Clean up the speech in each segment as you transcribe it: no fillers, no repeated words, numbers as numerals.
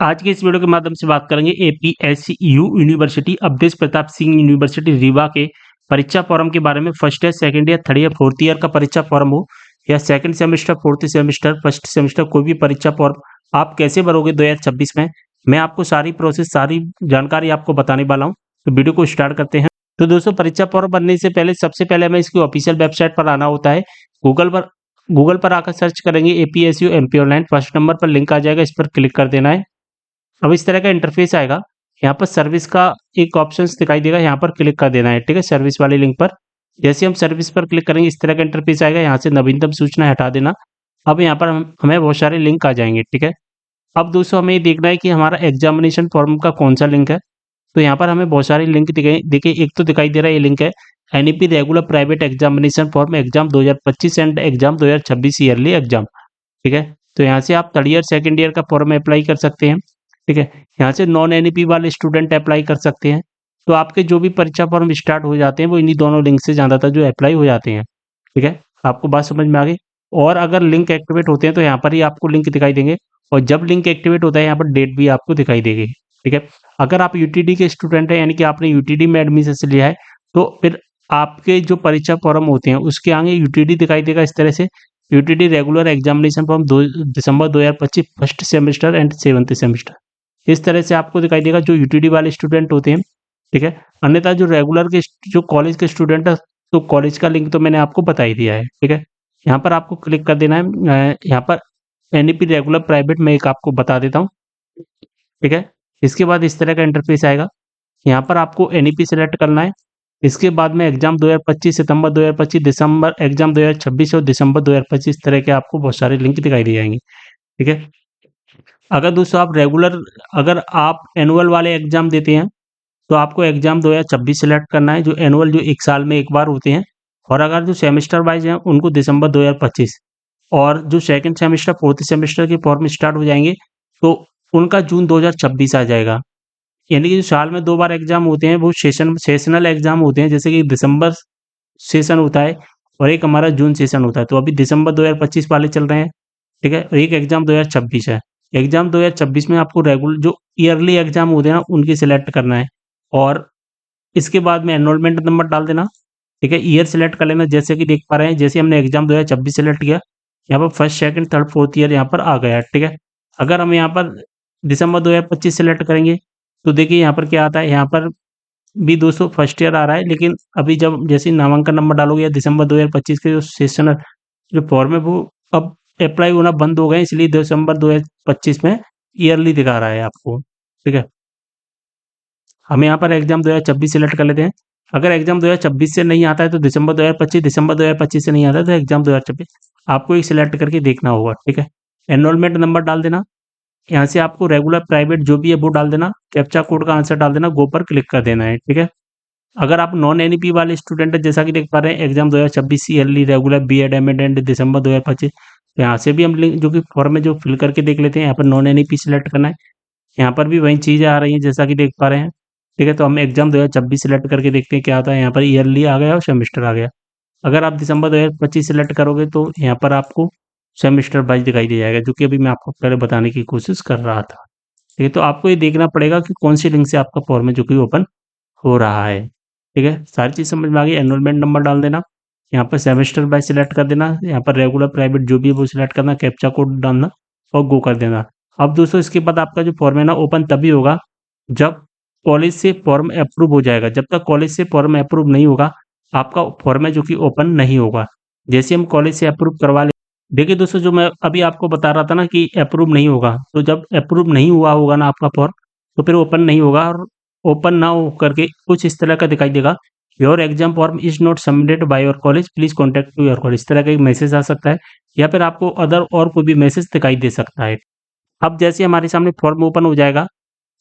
आज के इस वीडियो के माध्यम से बात करेंगे एपीएसयू यूनिवर्सिटी अवधेश प्रताप सिंह यूनिवर्सिटी रीवा के परीक्षा फॉर्म के बारे में। First year, second year, third year, fourth year का परीक्षा फॉर्म हो या second semester, fourth semester, first semester, कोई भी परीक्षा फॉर्म आप कैसे भरोगे 2026 में, मैं आपको सारी प्रोसेस, सारी जानकारी आपको बताने वाला हूँ। तो वीडियो को स्टार्ट करते हैं। तो दोस्तों, परीक्षा फॉर्म भरने से पहले सबसे पहले हमें इसकी ऑफिशियल वेबसाइट पर आना होता है। गूगल पर आकर सर्च करेंगे एपीएसयू एमपी ऑनलाइन, फर्स्ट नंबर पर लिंक आ जाएगा, इस पर क्लिक कर देना है। अब इस तरह का इंटरफेस आएगा। यहाँ पर सर्विस का एक ऑप्शन दिखाई देगा, यहाँ पर क्लिक कर देना है। ठीक है, सर्विस वाले लिंक पर जैसे हम सर्विस पर क्लिक करेंगे इस तरह का इंटरफेस आएगा। यहाँ से नवीनतम सूचना हटा देना। अब यहाँ पर हमें बहुत सारे लिंक आ जाएंगे। ठीक है, अब दोस्तों हमें ये देखना है कि हमारा एग्जामिनेशन फॉर्म का कौन सा लिंक है। तो यहाँ पर हमें बहुत सारे लिंक देखिए, एक तो दिखाई दे रहा है ये लिंक है NEP regular private examination form exam 2025 and exam 2026 yearly exam. ठीक है, तो यहाँ से आप थर्ड ईयर, सेकेंड ईयर का फॉर्म अप्लाई कर सकते हैं। ठीक है, यहाँ से नॉन एनईपी वाले स्टूडेंट अप्लाई कर सकते हैं। तो आपके जो भी परीक्षा फॉर्म स्टार्ट हो जाते हैं वो इन्हीं दोनों लिंक से ज़्यादातर जो अप्लाई हो जाते हैं। ठीक है, आपको बात समझ में आ गई। और अगर लिंक एक्टिवेट होते हैं तो यहाँ पर ही आपको लिंक दिखाई देंगे, और जब लिंक एक्टिवेट होता है यहाँ पर डेट भी आपको दिखाई देगी। ठीक है, अगर आप यूटीडी के स्टूडेंट हैं, यानी कि आपने यूटीडी में एडमिशन लिया है, तो फिर आपके जो परीक्षा फॉर्म होते हैं उसके आगे यूटीडी दिखाई देगा इस तरह से, UTD regular examination form 2 December 2025 first semester and seventh semester, इस तरह से आपको दिखाई देगा जो यूटीडी वाले स्टूडेंट होते हैं। ठीक है, अन्यथा जो रेगुलर के जो कॉलेज के स्टूडेंट है, तो कॉलेज का लिंक तो मैंने आपको बता ही दिया है। ठीक है, यहाँ पर आपको क्लिक कर देना है। यहाँ पर एनईपी रेगुलर प्राइवेट में एक आपको बता देता हूँ। ठीक है, इसके बाद इस तरह का इंटरफेस आएगा। यहाँ पर आपको एनईपी सेलेक्ट करना है। इसके बाद में एग्जाम 2025, सितंबर 2025, दिसंबर एग्जाम 2026 और दिसंबर 2025 तरह के आपको बहुत सारे लिंक दिखाई दे जाएंगे। ठीक है, अगर दोस्तों आप अगर आप एनुअल वाले एग्जाम देते हैं तो आपको एग्जाम 2026 सेलेक्ट करना है, जो एनुअल जो एक साल में एक बार होते हैं। और अगर जो सेमेस्टर वाइज हैं उनको दिसंबर 2025, और जो सेकंड सेमेस्टर, फोर्थ सेमेस्टर के फॉर्म स्टार्ट हो जाएंगे तो उनका जून 2026 आ जाएगा। यानी कि जो साल में 2 बार एग्जाम होते हैं वो सेशनल एग्जाम होते हैं, जैसे कि दिसंबर सेशन होता है और एक हमारा जून सेशन होता है। तो अभी दिसंबर 2025 वाले चल रहे हैं। ठीक है, और एक एग्जाम 2026 है। एग्जाम 2026 में आपको रेगुलर जो ईयरली एग्जाम होते हैं ना उनकी सिलेक्ट करना है, और इसके बाद में एनरोलमेंट नंबर डाल देना। ठीक है, ईयर सेलेक्ट कर लेना, जैसे कि देख पा रहे हैं, जैसे हमने एग्जाम 2026 सेलेक्ट किया, यहाँ पर first, second, third, fourth year यहाँ पर आ गया है। ठीक है, अगर हम यहाँ पर दिसंबर 2025 सेलेक्ट करेंगे तो देखिए यहाँ पर क्या आता है। यहाँ पर भी दोस्तों फर्स्ट ईयर आ रहा है, लेकिन अभी जब जैसे ही नामांकन नंबर डालोगे या दिसंबर 2025 के जो सेशनल जो फॉर्म है वो अब अप्लाई होना बंद हो गए, इसलिए दिसंबर 2025 में ईयरली दिखा रहा है आपको। ठीक है, हम यहाँ पर एग्जाम 2026 सेलेक्ट कर लेते हैं। अगर एग्जाम 2026 से नहीं आता है तो दिसंबर 2025, दिसंबर 2025 से नहीं आता है तो एग्जाम 2026 आपको एक सिलेक्ट करके देखना होगा। ठीक है, एनरोलमेंट नंबर डाल देना। यहाँ से आपको रेगुलर प्राइवेट जो भी है वो डाल देना, कैप्चा कोड का आंसर डाल देना, गो पर क्लिक कर देना है। ठीक है, अगर आप नॉन एनईपी वाले स्टूडेंट है, जैसा कि देख पा रहे हैं exam 2026 yearly regular BEd MEd and December 2025, तो यहाँ से भी हम लिंक जो कि फॉर्म है जो फिल करके देख लेते हैं। यहाँ पर नॉन एनईपी सिलेक्ट करना है, यहाँ पर भी वही चीज़ें आ रही हैं जैसा कि देख पा रहे हैं। ठीक है, तो हम एग्जाम 2026 सिलेक्ट करके देखते हैं क्या आता है। यहाँ पर ईयरली आ गया और सेमेस्टर आ गया। अगर आप दिसंबर 2025 सेलेक्ट करोगे तो यहाँ पर आपको सेमेस्टर वाइज दिखाई दे जाएगा, जो कि अभी मैं आपको पहले बताने की कोशिश कर रहा था। ठीक है, तो आपको ये देखना पड़ेगा कि कौन सी लिंक से आपका फॉर्म है जो कि ओपन हो रहा है। ठीक है, सारी चीज़ समझ में आ गई। एनरोलमेंट नंबर डाल देना, यहाँ पर सेमेस्टर वाइज सिलेक्ट कर देना, यहाँ पर रेगुलर प्राइवेट जो भी है वो सिलेक्ट करना, कैप्चा कोड डालना और गो कर देना। अब दोस्तों इसके बाद आपका जो फॉर्म है ना ओपन तभी होगा जब कॉलेज से फॉर्म अप्रूव हो जाएगा। जब तक कॉलेज से फॉर्म अप्रूव नहीं होगा आपका फॉर्म है जो कि ओपन नहीं होगा। जैसे हम कॉलेज से अप्रूव करवा ले, देखिए दोस्तों जो मैं अभी आपको बता रहा था ना कि अप्रूव नहीं होगा, तो जब अप्रूव नहीं हुआ होगा ना आपका फॉर्म तो फिर ओपन नहीं होगा। और ओपन ना हो करके कुछ इस तरह का दिखाई देगा, your exam form is not submitted by your college, please contact to your college, इस तरह का एक मैसेज आ सकता है, या फिर आपको अदर और कोई भी मैसेज दिखाई दे सकता है। अब जैसे हमारे सामने फॉर्म ओपन हो जाएगा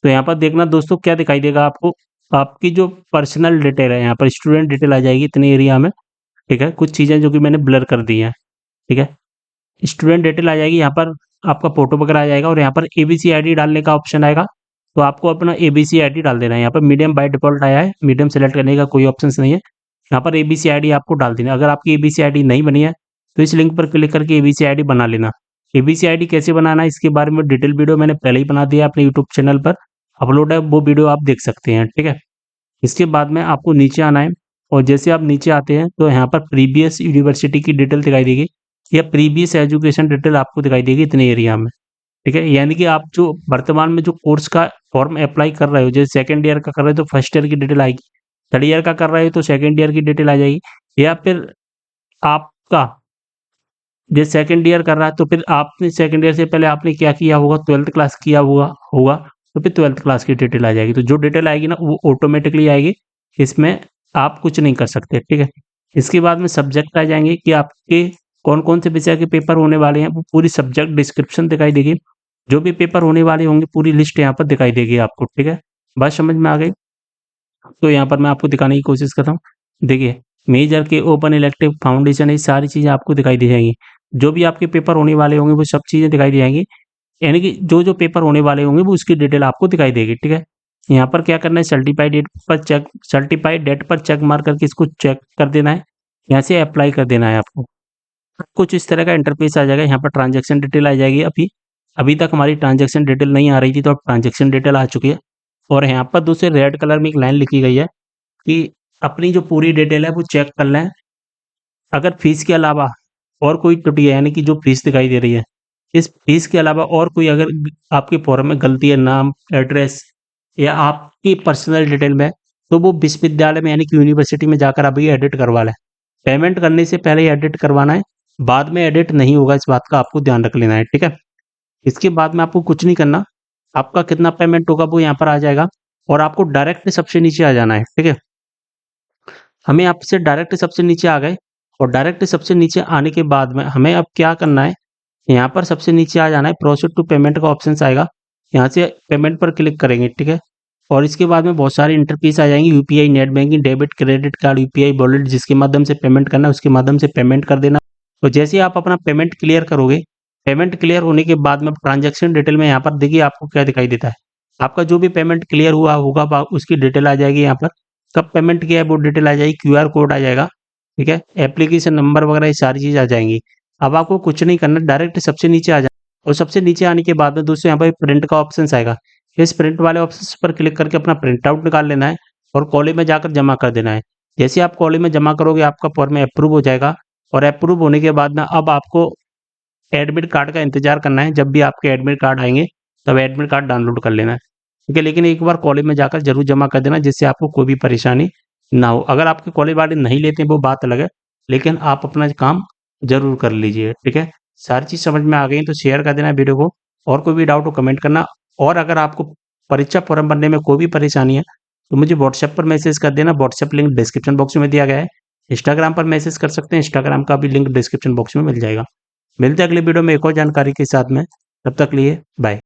तो यहाँ पर देखना दोस्तों क्या दिखाई देगा आपको, आपकी जो पर्सनल डिटेल है, यहाँ पर स्टूडेंट डिटेल आ जाएगी इतने एरिया में। ठीक है, कुछ चीज़ें जो कि मैंने ब्लर कर दी हैं। ठीक है, स्टूडेंट डिटेल आ जाएगी, यहाँ पर आपका फोटो वगैरह आ जाएगा और यहाँ पर एबीसी आईडी डालने का ऑप्शन आएगा। तो आपको अपना एबीसी आईडी डाल देना है। यहाँ पर मीडियम बाय डिफॉल्ट आया है, मीडियम सेलेक्ट करने का कोई ऑप्शन नहीं है। यहाँ पर एबीसी आईडी आपको डाल देना। अगर आपकी एबीसी आईडी नहीं बनी है तो इस लिंक पर क्लिक करके एबीसी आईडी बना लेना। एबीसी आईडी कैसे बनाना है इसके बारे में डिटेल वीडियो मैंने पहले ही बना दिया अपने यूट्यूब चैनल पर अपलोड है, वो वीडियो आप देख सकते हैं, ठीक है। इसके बाद में आपको नीचे आना है और जैसे आप नीचे आते हैं तो यहाँ पर प्रीवियस यूनिवर्सिटी की डिटेल दिखाई देगी या प्रीवियस एजुकेशन डिटेल आपको दिखाई देगी इतने एरिया में, ठीक है। यानी कि आप जो वर्तमान में जो कोर्स का फॉर्म अप्लाई कर रहे हो, जैसे सेकंड ईयर का कर रहे हो तो फर्स्ट ईयर की डिटेल आएगी, थर्ड ईयर का कर रहे हो तो सेकंड ईयर की डिटेल आ जाएगी, या फिर आपका जैसे सेकंड ईयर कर रहा है तो फिर आपने सेकंड ईयर से पहले आपने क्या किया होगा, 12th क्लास किया हुआ होगा तो फिर 12th क्लास की डिटेल आ जाएगी। तो जो डिटेल आएगी ना वो ऑटोमेटिकली आएगी, इसमें आप कुछ नहीं कर सकते, ठीक है। इसके बाद में सब्जेक्ट आ जाएंगे कि आपके कौन कौन से विषय के पेपर होने वाले हैं, वो पूरी सब्जेक्ट डिस्क्रिप्शन दिखाई देगी, जो भी पेपर होने वाले होंगे पूरी लिस्ट यहाँ पर दिखाई देगी आपको, ठीक है। बात समझ में आ गई? तो यहाँ पर मैं आपको दिखाने की कोशिश करता हूँ। देखिए, मेजर के ओपन इलेक्टिव फाउंडेशन ये सारी चीज़ें आपको दिखाई दे जाएंगी, जो भी आपके पेपर होने वाले होंगे वो सब चीज़ें दिखाई दे जाएंगी, यानी कि जो पेपर होने वाले होंगे वो उसकी डिटेल आपको दिखाई देगी, ठीक है। यहाँ पर क्या करना है, सर्टिफाइड डेट पर चेक मार करके इसको चेक कर देना है, यहाँ से अप्लाई कर देना है आपको। कुछ इस तरह का इंटरफेस आ जाएगा, यहाँ पर ट्रांजैक्शन डिटेल आ जाएगी। अभी अभी तक हमारी ट्रांजैक्शन डिटेल नहीं आ रही थी, तो अब ट्रांजैक्शन डिटेल आ चुकी है और यहाँ पर दूसरे रेड कलर में एक लाइन लिखी गई है कि अपनी जो पूरी डिटेल है वो चेक कर लें, अगर फीस के अलावा और कोई त्रुटि है, यानी कि जो फीस दिखाई दे रही है, इस फीस के अलावा और कोई अगर आपके फॉर्म में गलती है, नाम, एड्रेस या आपकी पर्सनल डिटेल में, तो वो विश्वविद्यालय में यानी कि यूनिवर्सिटी में जाकर अभी एडिट करवा लें। पेमेंट करने से पहले एडिट करवाना है, बाद में एडिट नहीं होगा, इस बात का आपको ध्यान रख लेना है, ठीक है। इसके बाद में आपको कुछ नहीं करना, आपका कितना पेमेंट होगा वो यहाँ पर आ जाएगा और आपको डायरेक्ट सबसे नीचे आ जाना है, ठीक है। हमें आपसे डायरेक्ट सबसे नीचे आ गए और डायरेक्ट सबसे नीचे आने के बाद में हमें अब क्या करना है, यहाँ पर सबसे नीचे आ जाना है, प्रोसीड टू पेमेंट का ऑप्शन आएगा, यहाँ से पेमेंट पर क्लिक करेंगे, ठीक है। और इसके बाद में बहुत सारी इंटरफेस आ जाएंगी, UPI, net banking, debit, credit card, UPI wallet, जिसके माध्यम से पेमेंट करना है उसके माध्यम से पेमेंट कर देना। तो जैसे ही आप अपना पेमेंट क्लियर करोगे, पेमेंट क्लियर होने के बाद में ट्रांजैक्शन डिटेल में यहाँ पर देखिए आपको क्या दिखाई देता है, आपका जो भी पेमेंट क्लियर हुआ होगा उसकी डिटेल आ जाएगी, यहाँ पर कब पेमेंट किया है वो डिटेल आ जाएगी, क्यूआर कोड आ जाएगा, ठीक है, एप्लीकेशन नंबर वगैरह ये सारी चीज़ आ जाएंगी। अब आपको कुछ नहीं करना, डायरेक्ट सबसे नीचे आ जाए और सबसे नीचे आने के बाद में दोस्तों यहाँ पर प्रिंट का ऑप्शन आएगा, इस प्रिंट वाले ऑप्शन पर क्लिक करके अपना प्रिंट आउट निकाल लेना है और कॉलेज में जाकर जमा कर देना है। जैसे आप कॉलेज में जमा करोगे आपका फॉर्म अप्रूव हो जाएगा और अप्रूव होने के बाद ना अब आपको एडमिट कार्ड का इंतजार करना है, जब भी आपके एडमिट कार्ड आएंगे तब एडमिट कार्ड डाउनलोड कर लेना है, ठीक है। लेकिन एक बार कॉलेज में जाकर जरूर जमा कर देना, जिससे आपको कोई भी परेशानी ना हो। अगर आपके कॉलेज वाले नहीं लेते हैं वो बात अलग है, लेकिन आप अपना काम जरूर कर लीजिए, ठीक है। सारी चीज़ समझ में आ गई तो शेयर कर देना वीडियो को, और कोई भी डाउट हो कमेंट करना, और अगर आपको परीक्षा फॉर्म भरने में कोई भी परेशानी है तो मुझे व्हाट्सएप पर मैसेज कर देना, व्हाट्सएप लिंक डिस्क्रिप्शन बॉक्स में दिया गया है। इंस्टाग्राम पर मैसेज कर सकते हैं, इंस्टाग्राम का भी लिंक डिस्क्रिप्शन बॉक्स में मिल जाएगा। मिलते हैं अगले वीडियो में एक और जानकारी के साथ में, तब तक लिए बाय।